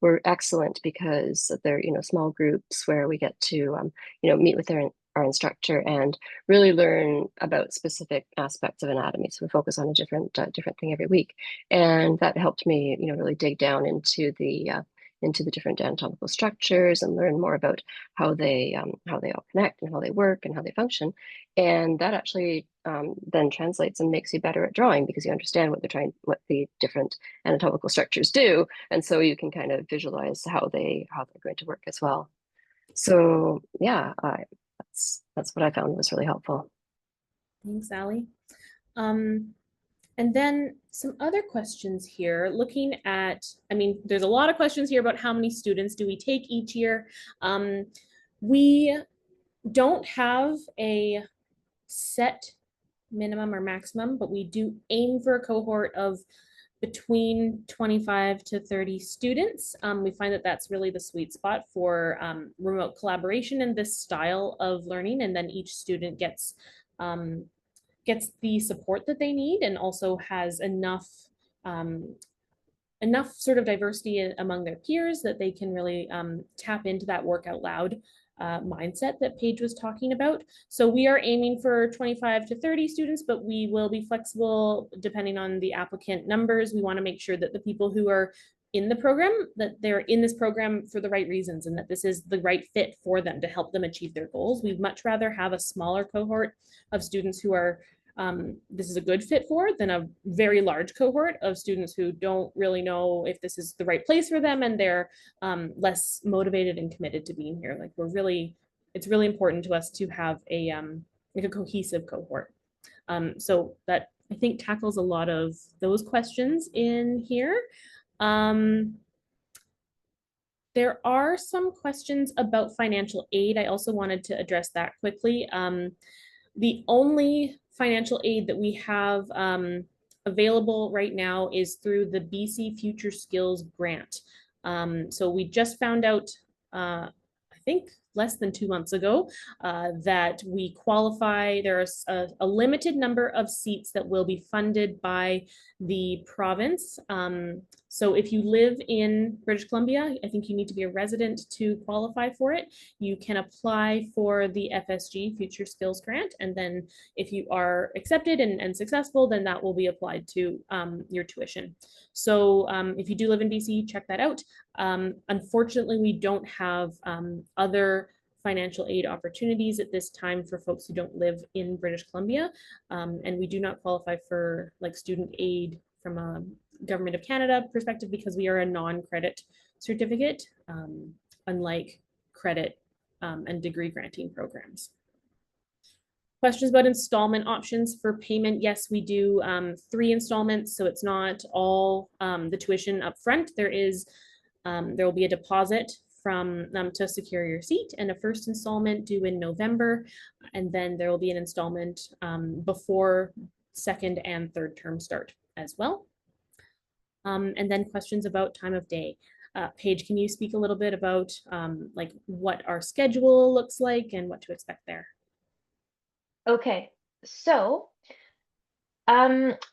were excellent because they're small groups where we get to meet with our instructor and really learn about specific aspects of anatomy. So we focus on a different thing every week, and that helped me, really dig down into the different anatomical structures and learn more about how they all connect and how they work and how they function. And that actually then translates and makes you better at drawing because you understand what the different anatomical structures do, and so you can kind of visualize how they're going to work as well. So yeah, that's what I found was really helpful. Thanks, Allie. And then some other questions here, looking at, there's a lot of questions here about how many students do we take each year. We don't have a set minimum or maximum, but we do aim for a cohort of between 25 to 30 students. We find that that's really the sweet spot for remote collaboration and this style of learning. And then each student gets the support that they need and also has enough sort of diversity among their peers that they can really tap into that work out loud mindset that Paige was talking about. So we are aiming for 25 to 30 students, but we will be flexible depending on the applicant numbers. We want to make sure that the people who are in the program, that they're in this program for the right reasons and that this is the right fit for them to help them achieve their goals. We'd much rather have a smaller cohort of students who are this is a good fit for than a very large cohort of students who don't really know if this is the right place for them and they're less motivated and committed to being here. Like it's really important to us to have a cohesive cohort. So that I think tackles a lot of those questions in here. There are some questions about financial aid. I also wanted to address that quickly. The only financial aid that we have available right now is through the BC Future Skills Grant. So we just found out, I think less than 2 months ago, that we qualify. There's a limited number of seats that will be funded by the province. So if you live in British Columbia, I think you need to be a resident to qualify for it. You can apply for the FSG Future Skills Grant, and then if you are accepted and successful, then that will be applied to your tuition. So if you do live in BC, check that out. Unfortunately, we don't have other financial aid opportunities at this time for folks who don't live in British Columbia, and we do not qualify for like student aid from a Government of Canada perspective because we are a non-credit certificate, unlike credit and degree granting programs. Questions about installment options for payment. Yes, we do 3 installments, so it's not all the tuition up front. There will be a deposit from to secure your seat and a first installment due in November, and then there will be an installment before second and third term start as well. And then questions about time of day. Paige, can you speak a little bit about like what our schedule looks like and what to expect there? Okay, so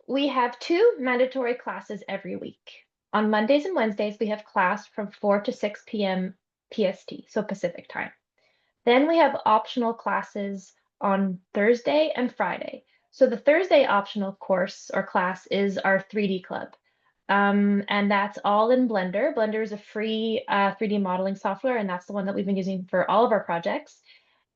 we have 2 mandatory classes every week. On Mondays and Wednesdays, we have class from 4 to 6 p.m. PST, so Pacific time. Then we have optional classes on Thursday and Friday. So the Thursday optional course or class is our 3D club. And that's all in Blender. Blender is a free 3D modeling software, and that's the one that we've been using for all of our projects.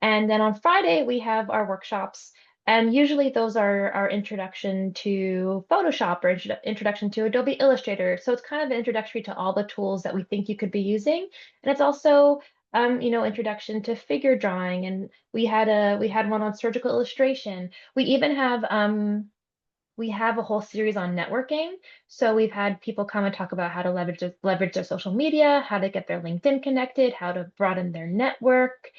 And then on Friday, we have our workshops. And usually those are our introduction to Photoshop or introduction to Adobe Illustrator. So it's kind of an introductory to all the tools that we think you could be using. And it's also, introduction to figure drawing. And we had one on surgical illustration. We even have a whole series on networking. So we've had people come and talk about how to leverage their social media, how to get their LinkedIn connected, how to broaden their network.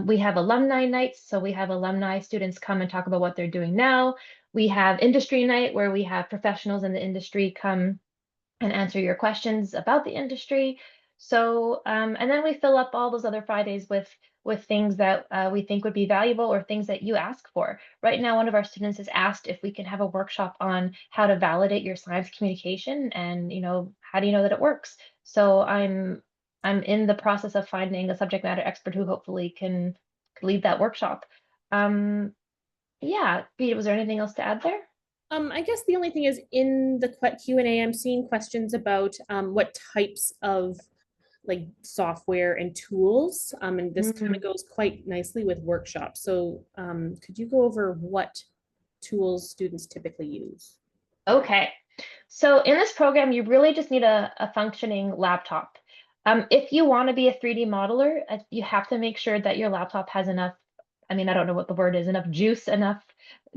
We have alumni nights, so we have alumni students come and talk about what they're doing now. We have industry night where we have professionals in the industry come and answer your questions about the industry. So, and then we fill up all those other Fridays with things that we think would be valuable or things that you ask for. Right now, one of our students has asked if we can have a workshop on how to validate your science communication and, how do you know that it works? So I'm in the process of finding a subject matter expert who hopefully can lead that workshop. Yeah, Pete, was there anything else to add there? I guess the only thing is in the Q&A, I'm seeing questions about what types of like software and tools, and this kind of goes quite nicely with workshops. So could you go over what tools students typically use? Okay, so in this program, you really just need a functioning laptop. If you want to be a 3D modeler, you have to make sure that your laptop has enough, I don't know what the word is, enough juice, enough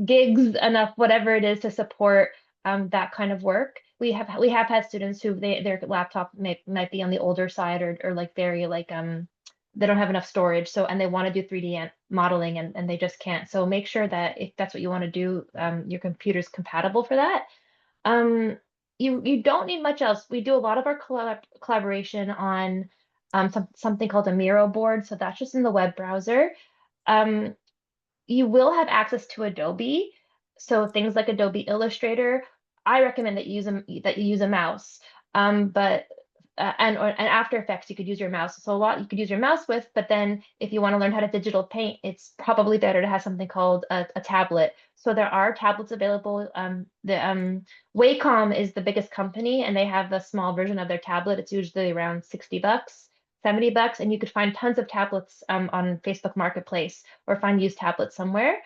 gigs, enough whatever it is to support that kind of work. We have had students who their laptop might be on the older side or like very like they don't have enough storage, so and they want to do 3D modeling and they just can't. So make sure that if that's what you want to do, your computer's compatible for that. You don't need much else. We do a lot of our collaboration on something called a Miro board, so that's just in the web browser. You will have access to Adobe, so things like Adobe Illustrator. I recommend that you use a mouse, but and After Effects you could use your mouse. So a lot you could use your mouse with, but then if you want to learn how to digital paint, it's probably better to have something called a tablet. So there are tablets available. Wacom is the biggest company, and they have the small version of their tablet. It's usually around $60. $70, and you could find tons of tablets on Facebook Marketplace or find used tablets somewhere.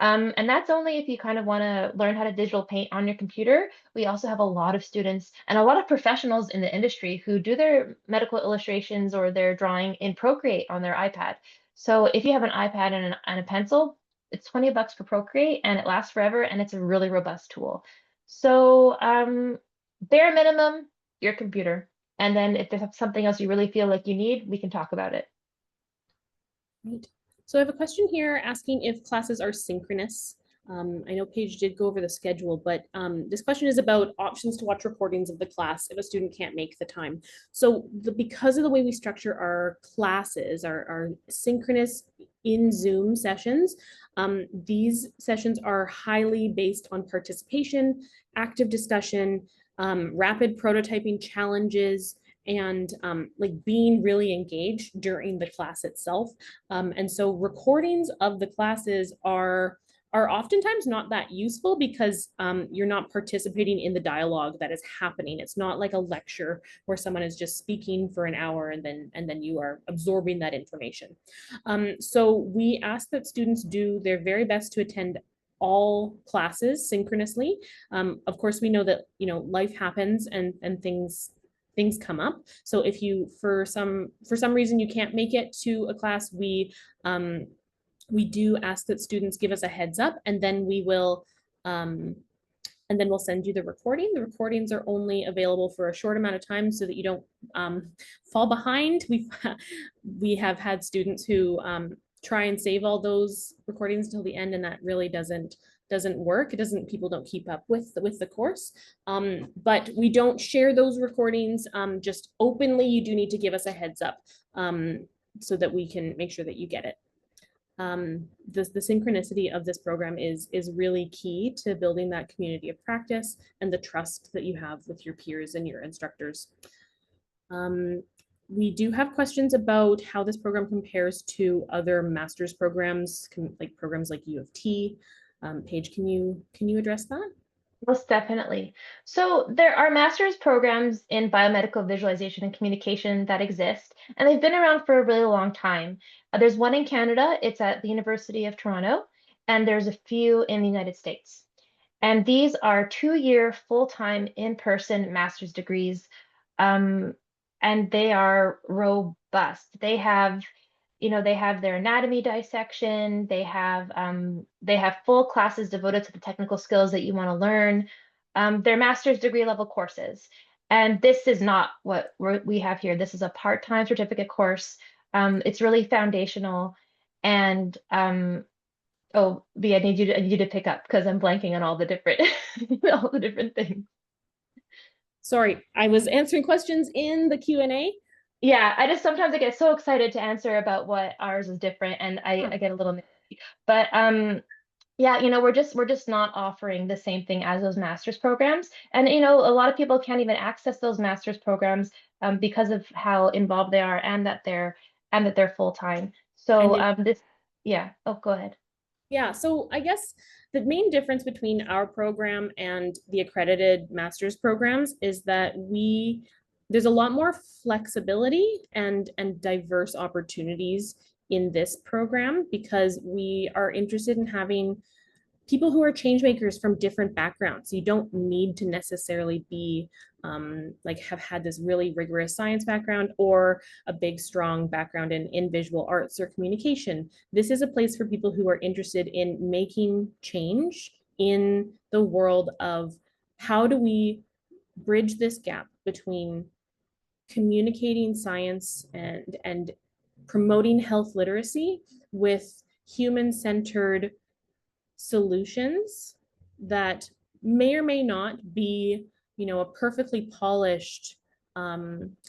And that's only if you kind of want to learn how to digital paint on your computer. We also have a lot of students and a lot of professionals in the industry who do their medical illustrations or their drawing in Procreate on their iPad. So if you have an iPad and a pencil, it's $20 for Procreate and it lasts forever and it's a really robust tool. So bare minimum, your computer. And then if there's something else you really feel like you need, we can talk about it. Right. So I have a question here asking if classes are synchronous. I know Paige did go over the schedule, but this question is about options to watch recordings of the class if a student can't make the time. So because of the way we structure our classes, our synchronous in Zoom sessions, these sessions are highly based on participation, active discussion, rapid prototyping challenges, and like being really engaged during the class itself. And so recordings of the classes are oftentimes not that useful because you're not participating in the dialogue that is happening. It's not like a lecture where someone is just speaking for an hour and then you are absorbing that information. So we ask that students do their very best to attend all classes synchronously. Of course, we know that life happens and things come up. So if you for some reason you can't make it to a class, we do ask that students give us a heads up, and then we'll send you the recording. The recordings are only available for a short amount of time so that you don't fall behind. We have had students who try and save all those recordings until the end, and that really doesn't work. People don't keep up with the course. But we don't share those recordings just openly. You do need to give us a heads up so that we can make sure that you get it. The synchronicity of this program is really key to building that community of practice and the trust that you have with your peers and your instructors. We do have questions about how this program compares to other master's programs, like programs like U of T. Paige, can you address that? Most definitely. So there are master's programs in biomedical visualization and communication that exist, and they've been around for a really long time. There's one in Canada, it's at the University of Toronto, and there's a few in the United States. And these are 2-year full-time in-person master's degrees, and they are robust. They have their anatomy dissection. They have full classes devoted to the technical skills that you want to learn. They're master's degree level courses. And this is not what we have here. This is a part-time certificate course. It's really foundational. And oh, B, I need you to pick up because I'm blanking on all the different all the different things. Sorry, I was answering questions in the Q&A. Yeah, sometimes I get so excited to answer about what ours is different, and I get a little nitty. But yeah, we're just not offering the same thing as those master's programs, and a lot of people can't even access those master's programs because of how involved they are and that they're full time. So yeah. Oh, go ahead. Yeah, so I guess the main difference between our program and the accredited master's programs is that there's a lot more flexibility and diverse opportunities in this program because we are interested in having people who are change makers from different backgrounds. You don't need to necessarily be like have had this really rigorous science background or a big strong background in visual arts or communication. This is a place for people who are interested in making change in the world of how do we bridge this gap between communicating science and promoting health literacy with human-centered solutions that may or may not be, a perfectly polished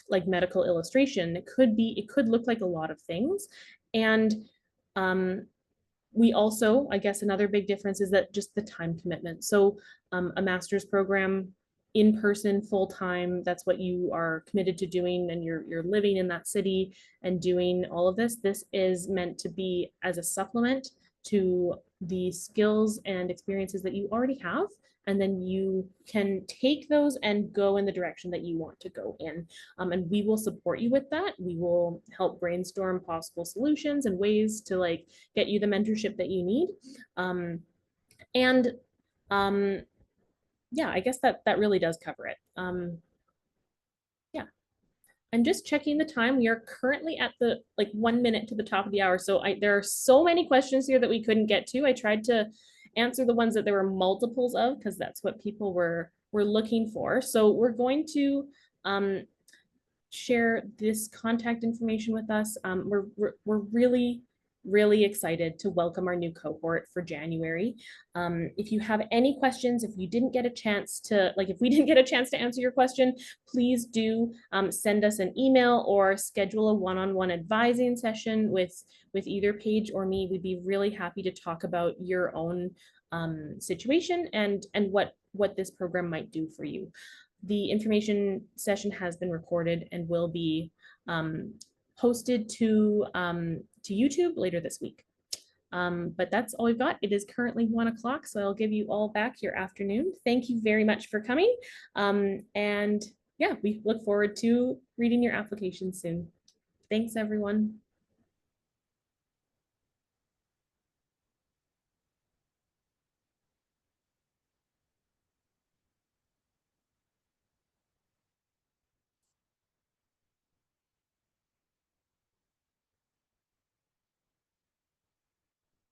like medical illustration. It could look like a lot of things. And we also, I guess another big difference is that just the time commitment. So a master's program in person, full time, that's what you are committed to doing, and you're living in that city and doing all of this. This is meant to be as a supplement to the skills and experiences that you already have, and then you can take those and go in the direction that you want to go in. And we will support you with that. We will help brainstorm possible solutions and ways to get you the mentorship that you need. Yeah, I guess that really does cover it. Yeah. I'm just checking the time. We are currently at the 1 minute to the top of the hour. So there are so many questions here that we couldn't get to. I tried to answer the ones that there were multiples of because that's what people were looking for. So we're going to share this contact information with us. We're really excited to welcome our new cohort for January. If you have any questions, if you didn't get a chance to, if we didn't get a chance to answer your question, please do send us an email or schedule a one-on-one advising session with either Paige or me. We'd be really happy to talk about your own situation and what this program might do for you. The information session has been recorded and will be posted to YouTube later this week. But that's all we've got. It is currently 1 o'clock, so I'll give you all back your afternoon. Thank you very much for coming. And yeah, we look forward to reading your application soon. Thanks, everyone.